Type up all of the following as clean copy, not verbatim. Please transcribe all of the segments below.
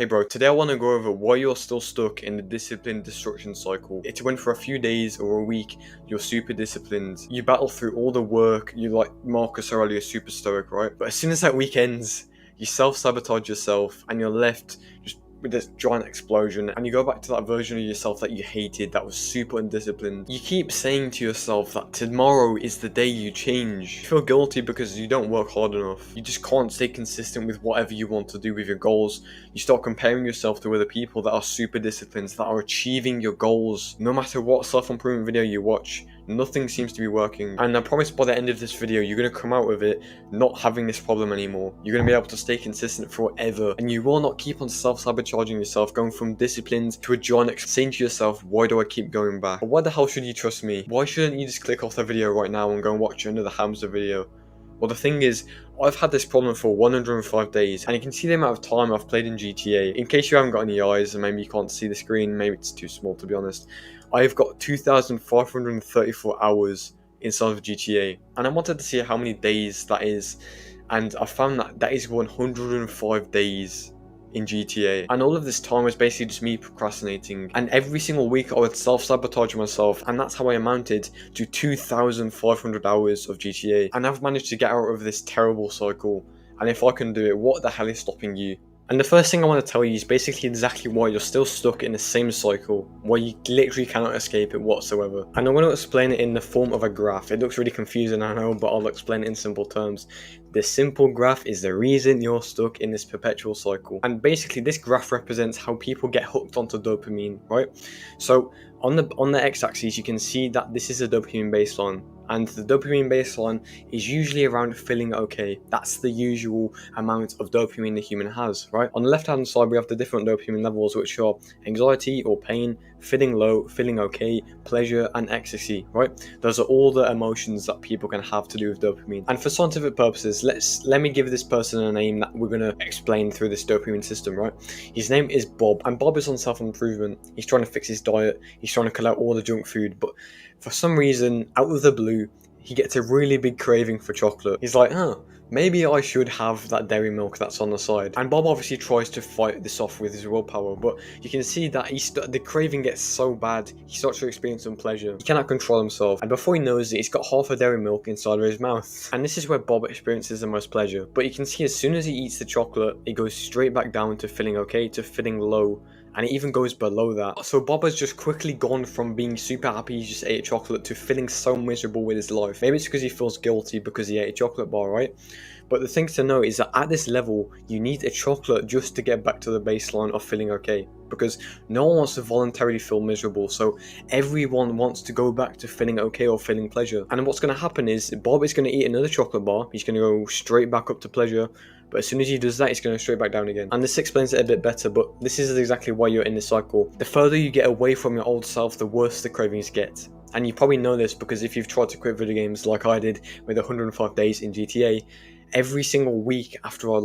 Hey bro, today I want to go over why you're still stuck in the discipline destruction cycle. It's when for a few days or a week you're super disciplined, you battle through all the work, you like Marcus Aurelius super stoic, right? But as soon as that week ends, you self-sabotage yourself and you're left just with this giant explosion, and you go back to that version of yourself that you hated, that was super undisciplined. You keep saying to yourself that tomorrow is the day you change. You feel guilty because you don't work hard enough. You just can't stay consistent with whatever you want to do with your goals. You start comparing yourself to other people that are super disciplined, that are achieving your goals. No matter what self-improvement video you watch, nothing seems to be working. And I promise by the end of this video, you're going to come out with it not having this problem anymore. You're going to be able to stay consistent forever. And you will not keep on self-sabotaging yourself, going from disciplined to a giant, saying to yourself, why do I keep going back? But why the hell should you trust me? Why shouldn't you just click off the video right now and go and watch another hamster video? Well, the thing is, I've had this problem for 105 days, and you can see the amount of time I've played in GTA. In case you haven't got any eyes, and maybe you can't see the screen, maybe it's too small to be honest, I've got 2,534 hours inside of GTA, and I wanted to see how many days that is, and I found that that is 105 days in GTA, and all of this time was basically just me procrastinating, and every single week I would self-sabotage myself, and that's how I amounted to 2,500 hours of GTA, and I've managed to get out of this terrible cycle. And if I can do it, what the hell is stopping you? And the first thing I want to tell you is basically exactly why you're still stuck in the same cycle, why you literally cannot escape it whatsoever. And I'm going to explain it in the form of a graph. It looks really confusing, I know, but I'll explain it in simple terms. This simple graph is the reason you're stuck in this perpetual cycle. And basically this graph represents how people get hooked onto dopamine, right? So on the x-axis you can see that this is a dopamine baseline. And the dopamine baseline is usually around feeling okay. That's the usual amount of dopamine the human has, right? On the left-hand side, we have the different dopamine levels, which are anxiety or pain, feeling low, feeling okay, pleasure, and ecstasy, right? Those are all the emotions that people can have to do with dopamine. And for scientific purposes, let me give this person a name that we're going to explain through this dopamine system, right? His name is Bob, and Bob is on self-improvement. He's trying to fix his diet. He's trying to cut out all the junk food, but for some reason, out of the blue, he gets a really big craving for chocolate. He's like, maybe I should have that dairy milk that's on the side. And Bob obviously tries to fight this off with his willpower, but you can see that the craving gets so bad, he starts to experience some pleasure. He cannot control himself, and before he knows it, he's got half a dairy milk inside of his mouth. And this is where Bob experiences the most pleasure. But you can see as soon as he eats the chocolate, it goes straight back down to feeling okay, to feeling low. And it even goes below that. So Bob has just quickly gone from being super happy he just ate chocolate to feeling so miserable with his life. Maybe it's because he feels guilty because he ate a chocolate bar, right? But the thing to know is that at this level, you need a chocolate just to get back to the baseline of feeling okay. Because no one wants to voluntarily feel miserable, so everyone wants to go back to feeling okay or feeling pleasure. And what's going to happen is Bob is going to eat another chocolate bar, he's going to go straight back up to pleasure, but as soon as he does that, he's going to go straight back down again. And this explains it a bit better, but this is exactly why you're in this cycle. The further you get away from your old self, the worse the cravings get. And you probably know this because if you've tried to quit video games like I did with 105 days in GTA, every single week after I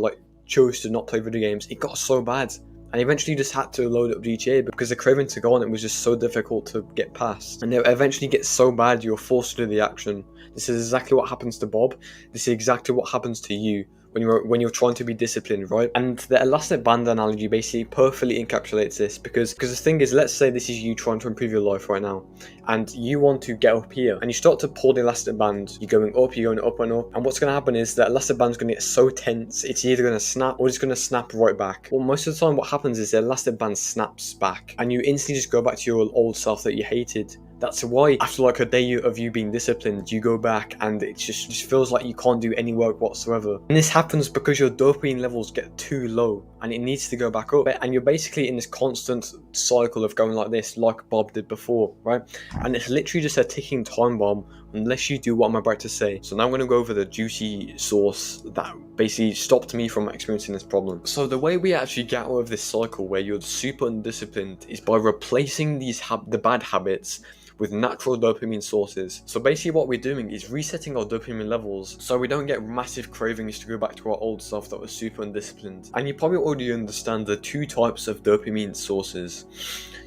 chose to not play video games, it got so bad. And eventually you just had to load up GTA because the craving to go on it was just so difficult to get past. And it eventually gets so bad you're forced to do the action. This is exactly what happens to Bob. This is exactly what happens to you when you're trying to be disciplined, right? And the elastic band analogy basically perfectly encapsulates this because the thing is, let's say this is you trying to improve your life right now, and you want to get up here, and you start to pull the elastic band. You're going up, you're going up and up, and what's going to happen is that elastic band's going to get so tense, it's either going to snap or it's going to snap right back. Well, most of the time what happens is the elastic band snaps back, and you instantly just go back to your old self that you hated. That's why after like a day of you being disciplined, you go back and it just feels like you can't do any work whatsoever. And this happens because your dopamine levels get too low and it needs to go back up. And you're basically in this constant cycle of going like this, like Bob did before, right? And it's literally just a ticking time bomb unless you do what I'm about to say. So now I'm going to go over the juicy source that basically stopped me from experiencing this problem. So the way we actually get out of this cycle where you're super undisciplined is by replacing the bad habits with natural dopamine sources. So basically what we're doing is resetting our dopamine levels so we don't get massive cravings to go back to our old self that was super undisciplined. And you probably already understand the two types of dopamine sources.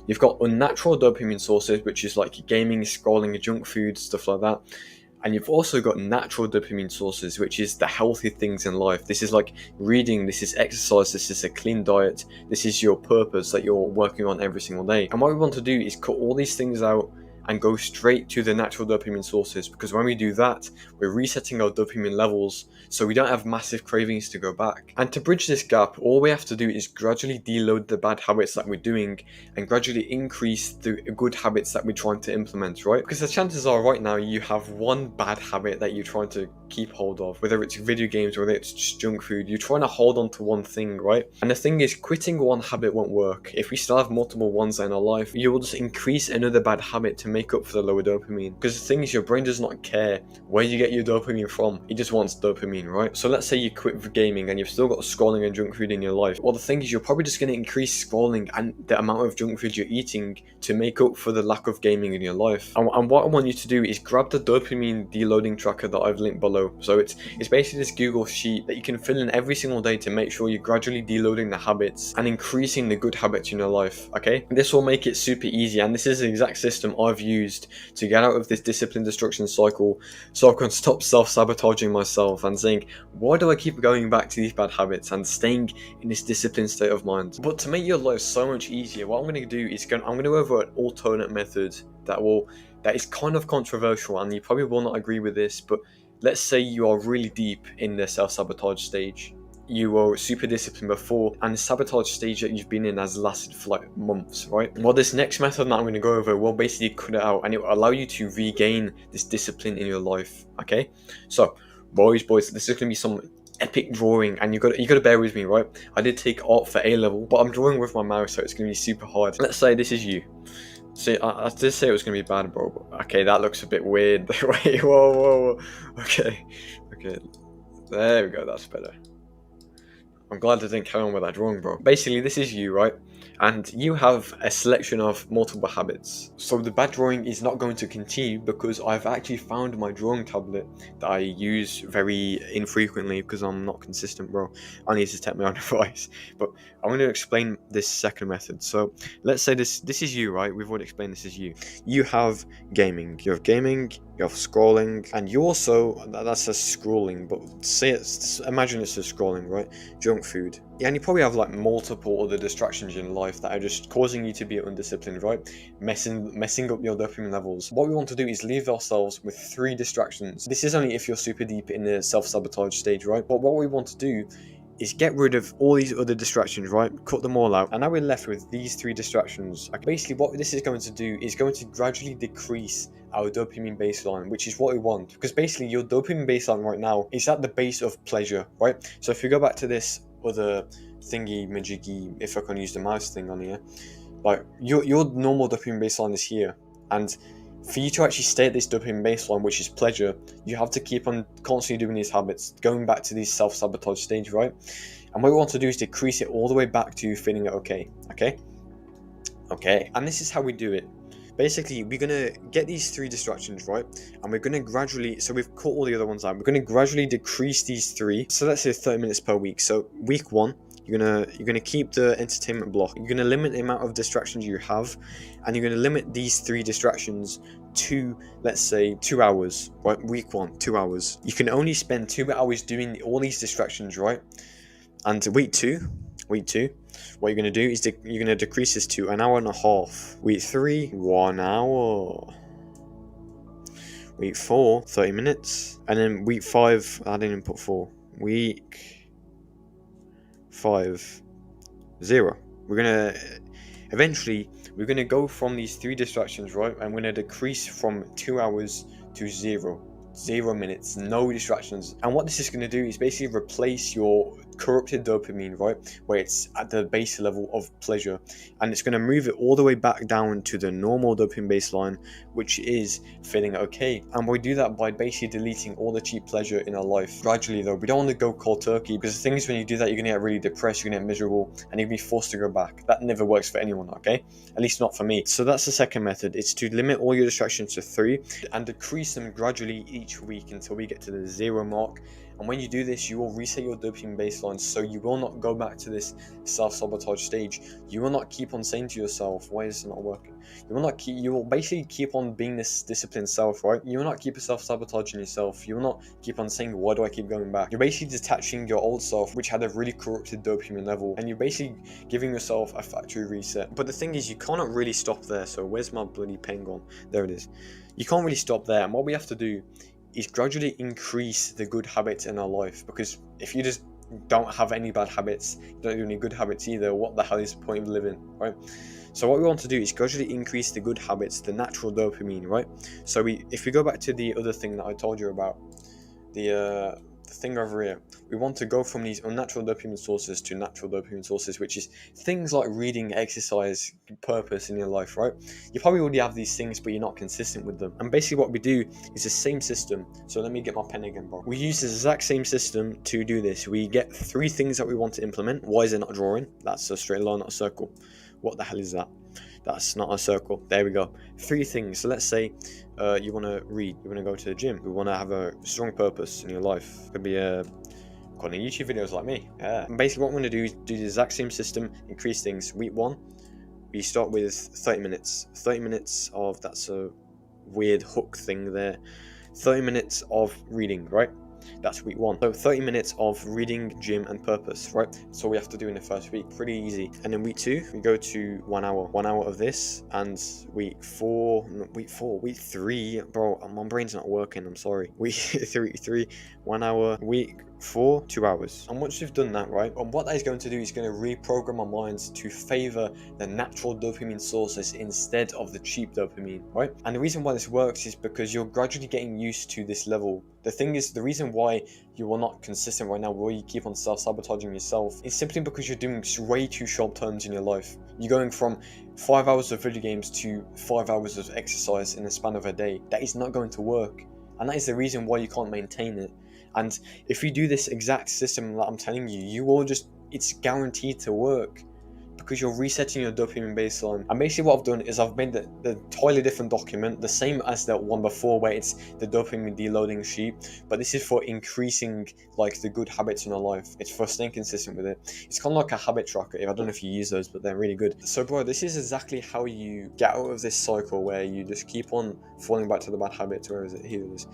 You've got unnatural dopamine sources, which is like gaming, scrolling, junk food, stuff like that. And you've also got natural dopamine sources, which is the healthy things in life. This is like reading, this is exercise, this is a clean diet, this is your purpose that you're working on every single day. And what we want to do is cut all these things out and go straight to the natural dopamine sources, because when we do that, we're resetting our dopamine levels so we don't have massive cravings to go back. And to bridge this gap, all we have to do is gradually deload the bad habits that we're doing and gradually increase the good habits that we're trying to implement, right? Because the chances are right now you have one bad habit that you're trying to keep hold of, whether it's video games or whether it's just junk food. You're trying to hold on to one thing, right? And the thing is, quitting one habit won't work. If we still have multiple ones in our life, you will just increase another bad habit to make up for the lower dopamine. Because the thing is, your brain does not care where you get your dopamine from. It just wants dopamine, right? So let's say you quit gaming and you've still got scrolling and junk food in your life. Well, the thing is, you're probably just going to increase scrolling and the amount of junk food you're eating to make up for the lack of gaming in your life. And what I want you to do is grab the dopamine deloading tracker that I've linked below. So it's basically this Google sheet that you can fill in every single day to make sure you're gradually deloading the habits and increasing the good habits in your life, okay? This will make it super easy, and this is the exact system I've used to get out of this discipline destruction cycle so I can stop self-sabotaging myself and saying, why do I keep going back to these bad habits, and staying in this disciplined state of mind. But to make your life so much easier, what I'm going to do is I'm going to go over an alternate method that is kind of controversial, and you probably will not agree with this, but let's say you are really deep in the self-sabotage stage. You were super disciplined before, and the sabotage stage that you've been in has lasted for like months, right? Well, this next method that I'm going to go over will basically cut it out, and it will allow you to regain this discipline in your life, okay? So, boys, this is going to be some epic drawing, and you got to bear with me, right? I did take art for A level, but I'm drawing with my mouse, so it's going to be super hard. Let's say this is you. See, I did say it was going to be bad, bro. But okay, that looks a bit weird. Wait, whoa. Okay. There we go, that's better. I'm glad I didn't carry on with that drawing, bro. Basically, this is you, right? And you have a selection of multiple habits. So the bad drawing is not going to continue because I've actually found my drawing tablet that I use very infrequently because I'm not consistent, bro. I need to take my own advice. But I'm going to explain this second method. So let's say this is you, right? We've already explained this is you. You have gaming. You have scrolling, and you also, that says scrolling, but imagine it's just scrolling, right? Junk food. Yeah, and you probably have like multiple other distractions in life that are just causing you to be undisciplined, right? Messing up your dopamine levels. What we want to do is leave ourselves with 3 distractions. This is only if you're super deep in the self-sabotage stage, right? But what we want to do is get rid of all these other distractions, right? Cut them all out. And now we're left with these 3 distractions. Basically, what this is going to do is going to gradually decrease our dopamine baseline, which is what we want. Because basically, your dopamine baseline right now is at the base of pleasure, right? So if you go back to this other thingy-majiggy, if I can use the mouse thing on here, like your normal dopamine baseline is here. And for you to actually stay at this dopamine baseline, which is pleasure, you have to keep on constantly doing these habits, going back to these self-sabotage stage, right? And what we want to do is decrease it all the way back to feeling okay. And this is how we do it. Basically, we're going to get these 3 distractions, right? And we're going to gradually, so we've cut all the other ones out. We're going to gradually decrease these 3. So let's say 30 minutes per week. So week 1, you're gonna keep the entertainment block. You're gonna limit the amount of distractions you have, and you're gonna limit these 3 distractions to, let's say, 2 hours, right? Week 1, 2 hours. You can only spend 2 hours doing all these distractions, right? And week 2, what you're gonna do is you're gonna decrease this to 1.5 hours. Week 3, 1 hour. Week 4, 30 minutes, and then week 5, I didn't even put 4. Week 5, 0. We're gonna go from these 3 distractions, right? And we're gonna decrease from 2 hours to 0 minutes, no distractions. And what this is going to do is basically replace your corrupted dopamine, right, where it's at the base level of pleasure, and it's going to move it all the way back down to the normal dopamine baseline, which is feeling okay. And we do that by basically deleting all the cheap pleasure in our life. Gradually though, we don't want to go cold turkey, because the thing is, when you do that, you're going to get really depressed, you're going to get miserable, and you're going to be forced to go back. That never works for anyone, okay? At least not for me. So that's the second method. It's to limit all your distractions to 3 and decrease them gradually each week until we get to the 0 mark. And when you do this, you will reset your dopamine baseline, so you will not go back to this self-sabotage stage. You will not keep on saying to yourself, why is this not working? You will basically keep on being this disciplined self, right? You will not keep self-sabotaging yourself. You will not keep on saying, why do I keep going back? You're basically detaching your old self, which had a really corrupted dopamine level, and you're basically giving yourself a factory reset. But the thing is, you cannot really stop there. So where's my bloody pen gone? There it is. You can't really stop there. And what we have to do is gradually increase the good habits in our life, because if you just don't have any bad habits, you don't do any good habits either, what the hell is the point of living, right? So what we want to do is gradually increase the good habits, the natural dopamine, right? So if we go back to the other thing that I told you about, the thing over here, we want to go from these unnatural dopamine sources to natural dopamine sources, which is things like reading, exercise, purpose in your life, right? You probably already have these things, but you're not consistent with them. And basically what we do is the same system. So let me get my pen again, bro. We use the exact same system to do this. We get 3 things that we want to implement. Why is it not drawing? That's a straight line, not a circle. What the hell is that? That's not a circle. There we go. 3 things. So let's say you want to read, you want to go to the gym, you want to have a strong purpose in your life. Could be kind of YouTube videos like me. Yeah. And basically what I'm going to do is do the exact same system, increase things. Week 1, we start with 30 minutes. 30 minutes of, that's a weird hook thing there. 30 minutes of reading, right? That's week 1. So 30 minutes of reading, gym, and purpose, right? That's all we have to do in the first week. Pretty easy. And then week 2, we go to 1 hour. 1 hour of this. And week 3, bro, my brain's not working, I'm sorry. Week 3, 1 hour. Week 4, 2 hours. And once we've done that, right, and what that is going to do is going to reprogram our minds to favor the natural dopamine sources instead of the cheap dopamine, right? And the reason why this works is because you're gradually getting used to this level. The thing is, the reason why you are not consistent right now, why you keep on self-sabotaging yourself, is simply because you're doing way too short turns in your life. You're going from 5 hours of video games to 5 hours of exercise in the span of a day. That is not going to work. And that is the reason why you can't maintain it. And if you do this exact system that I'm telling you, you will it's guaranteed to work, because you're resetting your dopamine baseline. And basically what I've done is I've made the entirely different document, the same as that one before where it's the dopamine deloading sheet, but this is for increasing like the good habits in our life. It's for staying consistent with it. It's kind of like a habit tracker. I don't know if you use those, but they're really good. So bro, this is exactly how you get out of this cycle where you just keep on falling back to the bad habits. Where is it? Here it is.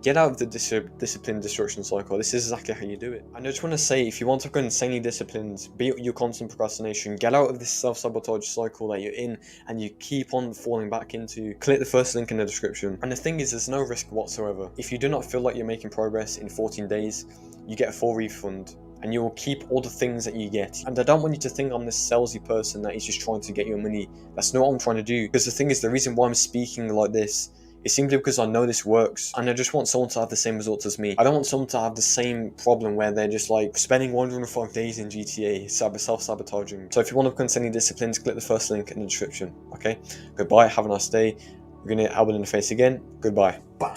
Get out of the discipline destruction cycle. This is exactly how you do it. And I just want to say, if you want to go insanely disciplined, beat your constant procrastination, get out of this self-sabotage cycle that you're in and you keep on falling back into, click the first link in the description. And the thing is, there's no risk whatsoever. If you do not feel like you're making progress in 14 days, you get a full refund. And you will keep all the things that you get. And I don't want you to think I'm this salesy person that is just trying to get your money. That's not what I'm trying to do. Because the thing is, the reason why I'm speaking like this is simply because I know this works, and I just want someone to have the same results as me. I don't want someone to have the same problem where they're just like spending 105 days in GTA, self-sabotaging. So if you want to become any disciplines, click the first link in the description. Okay? Goodbye, have a nice day. We're gonna elbow in the face again. Goodbye. Bye.